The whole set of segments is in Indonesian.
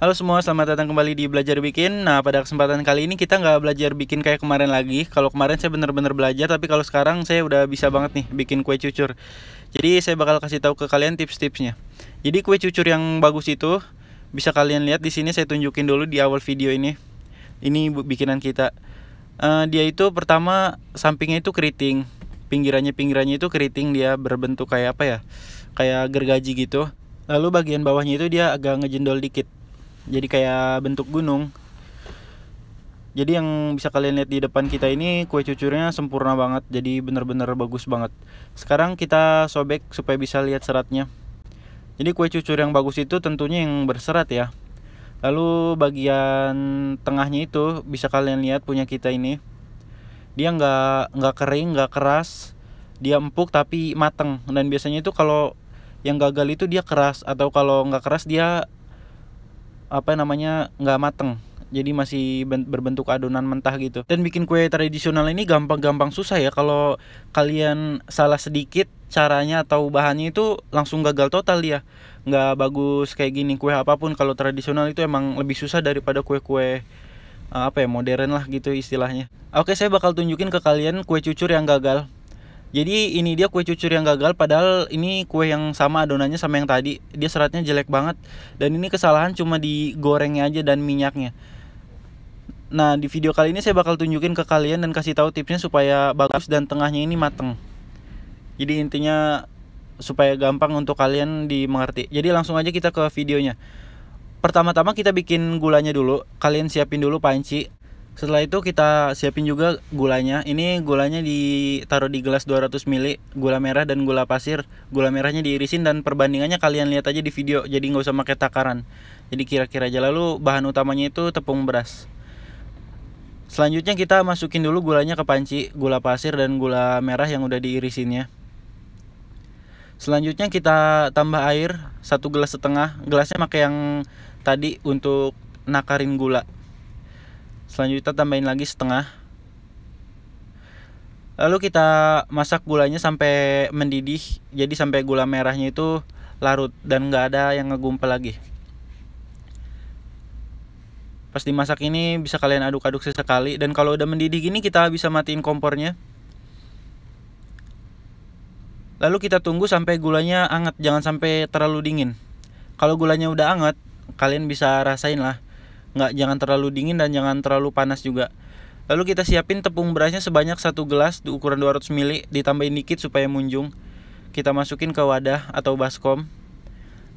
Halo semua, selamat datang kembali di Belajar Bikin. Nah, pada kesempatan kali ini kita nggak belajar bikin kayak kemarin lagi. Kalau kemarin saya bener-bener belajar, tapi kalau sekarang saya udah bisa banget nih bikin kue cucur. Jadi saya bakal kasih tahu ke kalian tips-tipsnya. Jadi kue cucur yang bagus itu bisa kalian lihat di sini, saya tunjukin dulu di awal video ini. Ini bikinan kita. Dia itu pertama sampingnya itu keriting, pinggirannya itu keriting, dia berbentuk kayak apa ya? Kayak gergaji gitu. Lalu bagian bawahnya itu dia agak ngejendol dikit. Jadi kayak bentuk gunung. Jadi yang bisa kalian lihat di depan kita ini kue cucurnya sempurna banget. Jadi bener-bener bagus banget. Sekarang kita sobek supaya bisa lihat seratnya. Jadi kue cucur yang bagus itu tentunya yang berserat ya. Lalu bagian tengahnya itu bisa kalian lihat punya kita ini. Dia nggak kering, nggak keras. Dia empuk tapi mateng. Dan biasanya itu kalau yang gagal itu dia keras, atau kalau nggak keras dia nggak mateng, jadi masih berbentuk adonan mentah gitu. Dan bikin kue tradisional ini gampang susah ya. Kalau kalian salah sedikit caranya atau bahannya itu langsung gagal total dia, nggak bagus kayak gini. Kue apapun kalau tradisional itu emang lebih susah daripada kue-kue modern lah gitu istilahnya. Oke, saya bakal tunjukin ke kalian kue cucur yang gagal. Jadi ini dia kue cucur yang gagal, padahal ini kue yang sama adonannya sama yang tadi. Dia seratnya jelek banget. Dan ini kesalahan cuma di gorengnya aja dan minyaknya. Nah, di video kali ini saya bakal tunjukin ke kalian dan kasih tahu tipsnya supaya bagus dan tengahnya ini mateng. Jadi intinya supaya gampang untuk kalian dimengerti. Jadi langsung aja kita ke videonya. Pertama-tama kita bikin gulanya dulu. Kalian siapin dulu panci. Setelah itu kita siapin juga gulanya. Ini gulanya ditaruh di gelas 200 ml, gula merah dan gula pasir. Gula merahnya diirisin dan perbandingannya kalian lihat aja di video. Jadi nggak usah pakai takaran. Jadi kira-kira aja. Lalu bahan utamanya itu tepung beras. Selanjutnya kita masukin dulu gulanya ke panci, gula pasir dan gula merah yang udah diirisinnya. Selanjutnya kita tambah air 1,5 gelas. Gelasnya pakai yang tadi untuk nakarin gula. Selanjutnya tambahin lagi setengah. Lalu kita masak gulanya sampai mendidih. Jadi sampai gula merahnya itu larut dan gak ada yang ngegumpal lagi. Pas dimasak ini bisa kalian aduk-aduk sesekali. Dan kalau udah mendidih gini kita bisa matiin kompornya. Lalu kita tunggu sampai gulanya hangat, jangan sampai terlalu dingin. Kalau gulanya udah hangat, kalian bisa rasain lah. Jangan terlalu dingin dan jangan terlalu panas juga. Lalu kita siapin tepung berasnya sebanyak 1 gelas di ukuran 200 ml, ditambahin dikit supaya munjung. Kita masukin ke wadah atau baskom.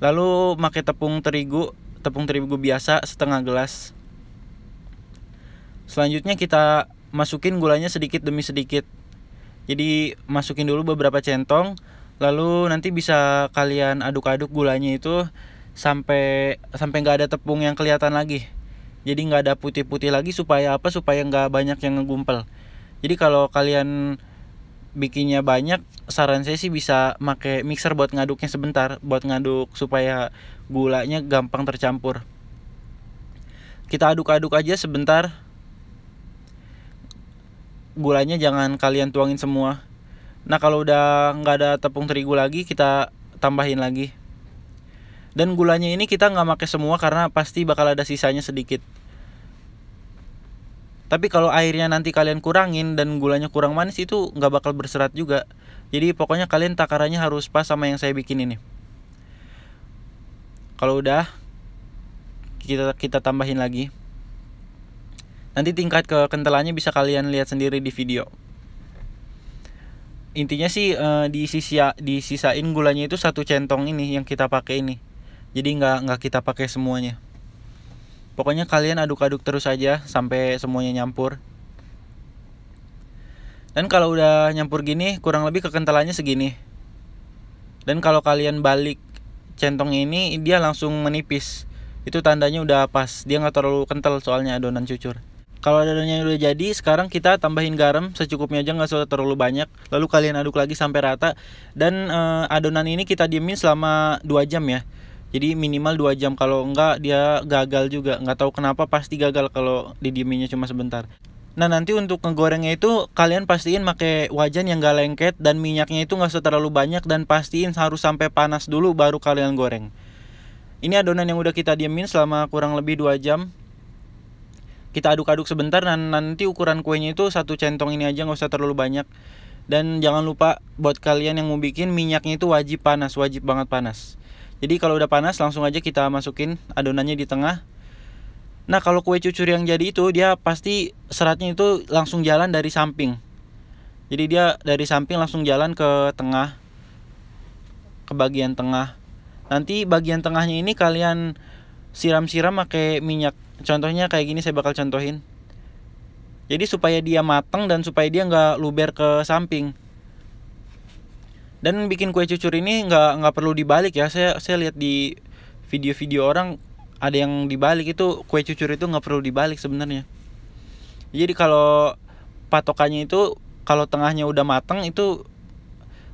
Lalu pakai tepung terigu biasa setengah gelas. Selanjutnya kita masukin gulanya sedikit demi sedikit. Jadi masukin dulu beberapa centong. Lalu nanti bisa kalian aduk-aduk gulanya itu sampai nggak ada tepung yang kelihatan lagi. Jadi nggak ada putih-putih lagi. Supaya apa? Supaya nggak banyak yang ngegumpal. Jadi kalau kalian bikinnya banyak, saran saya sih bisa pakai mixer buat ngaduknya sebentar, buat ngaduk supaya gulanya gampang tercampur. Kita aduk-aduk aja sebentar. Gulanya jangan kalian tuangin semua. Nah, kalau udah nggak ada tepung terigu lagi, kita tambahin lagi. Dan gulanya ini kita nggak pakai semua karena pasti bakal ada sisanya sedikit. Tapi kalau airnya nanti kalian kurangin dan gulanya kurang manis, itu nggak bakal berserat juga. Jadi pokoknya kalian takarannya harus pas sama yang saya bikin ini. Kalau udah, kita tambahin lagi. Nanti tingkat kekentalannya bisa kalian lihat sendiri di video. Intinya sih disisain gulanya itu 1 centong ini yang kita pakai ini. Jadi nggak kita pakai semuanya. Pokoknya kalian aduk-aduk terus aja sampai semuanya nyampur. Dan kalau udah nyampur gini, kurang lebih kekentalannya segini. Dan kalau kalian balik centong ini, dia langsung menipis. Itu tandanya udah pas. Dia nggak terlalu kental soalnya adonan cucur. Kalau adonannya udah jadi, sekarang kita tambahin garam secukupnya aja, nggak usah terlalu banyak. Lalu kalian aduk lagi sampai rata. Dan adonan ini kita diemin selama 2 jam ya. Jadi minimal 2 jam, kalau enggak dia gagal juga. Nggak tahu kenapa pasti gagal kalau didieminnya cuma sebentar. Nah, nanti untuk ngegorengnya itu kalian pastiin pakai wajan yang gak lengket. Dan minyaknya itu nggak usah terlalu banyak. Dan pastiin harus sampai panas dulu baru kalian goreng. Ini adonan yang udah kita diemin selama kurang lebih 2 jam. Kita aduk-aduk sebentar, dan nanti ukuran kuenya itu 1 centong ini aja, nggak usah terlalu banyak. Dan jangan lupa buat kalian yang mau bikin, minyaknya itu wajib panas, wajib banget panas. Jadi kalau udah panas langsung aja kita masukin adonannya di tengah. Nah kalau kue cucur yang jadi itu, dia pasti seratnya itu langsung jalan dari samping. Jadi dia dari samping langsung jalan ke tengah, ke bagian tengah. Nanti bagian tengahnya ini kalian siram-siram pakai minyak. Contohnya kayak gini, saya bakal contohin. Jadi supaya dia matang dan supaya dia nggak luber ke samping. Dan bikin kue cucur ini nggak perlu dibalik ya. Saya lihat di video-video orang ada yang dibalik. Itu kue cucur itu nggak perlu dibalik sebenarnya. Jadi kalau patokannya itu kalau tengahnya udah matang, itu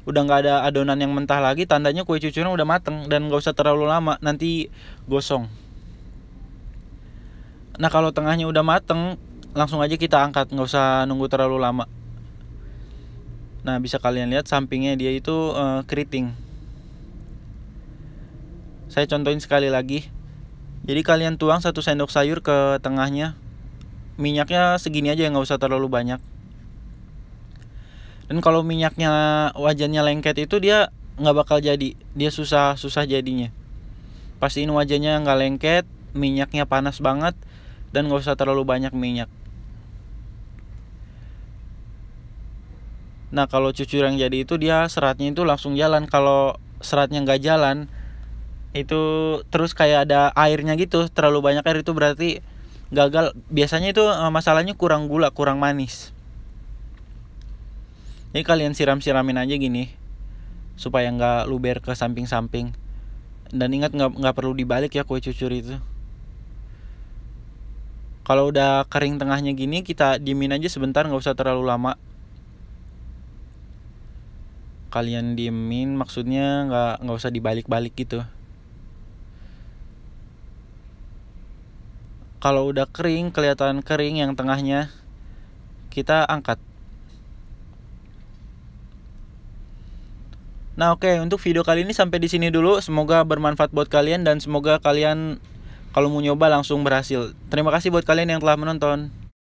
udah nggak ada adonan yang mentah lagi, tandanya kue cucurnya udah matang dan nggak usah terlalu lama, nanti gosong. Nah kalau tengahnya udah matang, langsung aja kita angkat, nggak usah nunggu terlalu lama. Nah bisa kalian lihat sampingnya dia itu keriting. Saya contohin sekali lagi. Jadi kalian tuang 1 sendok sayur ke tengahnya. Minyaknya segini aja, nggak usah terlalu banyak. Dan kalau minyaknya wajannya lengket itu dia nggak bakal jadi, dia susah jadinya. Pastiin wajannya nggak lengket, minyaknya panas banget, dan nggak usah terlalu banyak minyak. Nah kalau cucur yang jadi itu dia seratnya itu langsung jalan. Kalau seratnya nggak jalan, itu terus kayak ada airnya gitu, terlalu banyak air, itu berarti gagal. Biasanya itu masalahnya kurang gula, kurang manis. Jadi kalian siram-siramin aja gini supaya nggak luber ke samping-samping. Dan ingat nggak perlu dibalik ya kue cucur itu. Kalau udah kering tengahnya gini, kita diemin aja sebentar, nggak usah terlalu lama. Kalian diemin maksudnya nggak usah dibalik-balik gitu. Kalau udah kering, kelihatan kering yang tengahnya, kita angkat. Nah oke, untuk video kali ini sampai di sini dulu. Semoga bermanfaat buat kalian dan semoga kalian kalau mau nyoba langsung berhasil. Terima kasih buat kalian yang telah menonton.